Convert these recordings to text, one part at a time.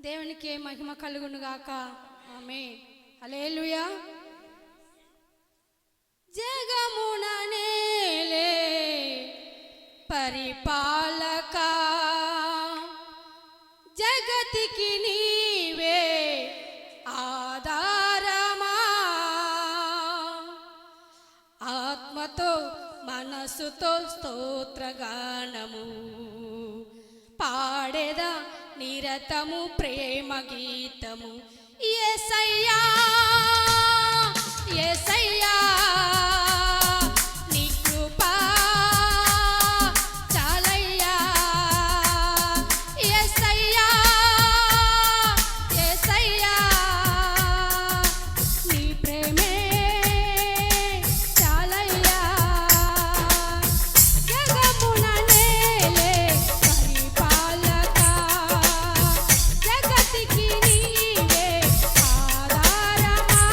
దేవునికి మహిమ కలుగును గాక. ఆమేన్. హల్లెలూయా. జగమున నేలే పరిపాలక, జగతికి నీవే ఆధారమా. ఆత్మతో మనసుతో స్తోత్రగానము పాడేదా నిరతము ప్రేమ గీతము. యేసయ్యా యేసయ్యా నీ కృపా చాలయ్యా. యేసయ్యా యేసయ్యా నీ ప్రేమే చాలయ్యా. జగమున నేలే పరిపాలక, జగతికి నీవే ఆధారమా.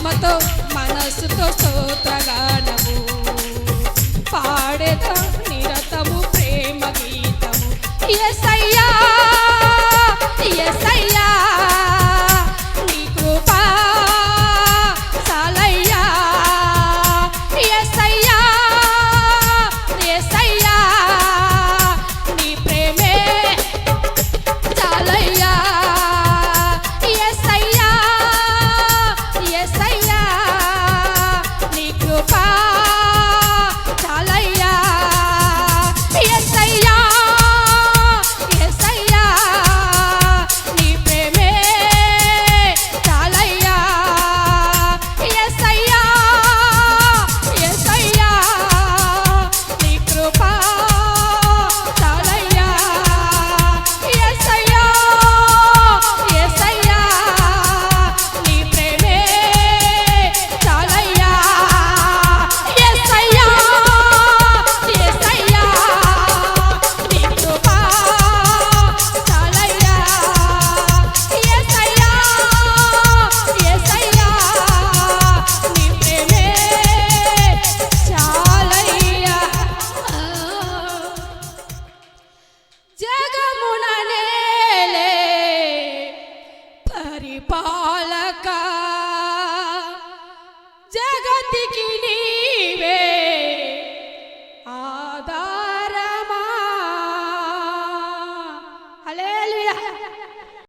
ఆత్మతో మనస్సుతో స్తోత్రగానము పాడేత నిరతము ప్రేమ గీతము. యేసయ్యా యేసయ్యా నీ కృపా చాలయ్యా. యేసయ్యా యేసయ్యా నీ ప్రేమే చాలయ్యా. యేసయ్యా యేసయ్యా నీ కృపా చాలయ్యా. యేసయ్యా యేసయ్యా నీ ప్రేమే చాలయ్యా. యేసయ్యా యేసయ్యా నీ కృపా చాలయ్యా. యేసయ్యా యేసయ్యా నీ ప్రేమే చాలయ్యా. యేసయ్యా యేసయ్యా నీ కృపా చాలయ్యా. యేసయ్యా యేసయ్యా నీ ప్రేమే చాలయ్యా. జగమున నేలే పరిపాలక జగతికి నీ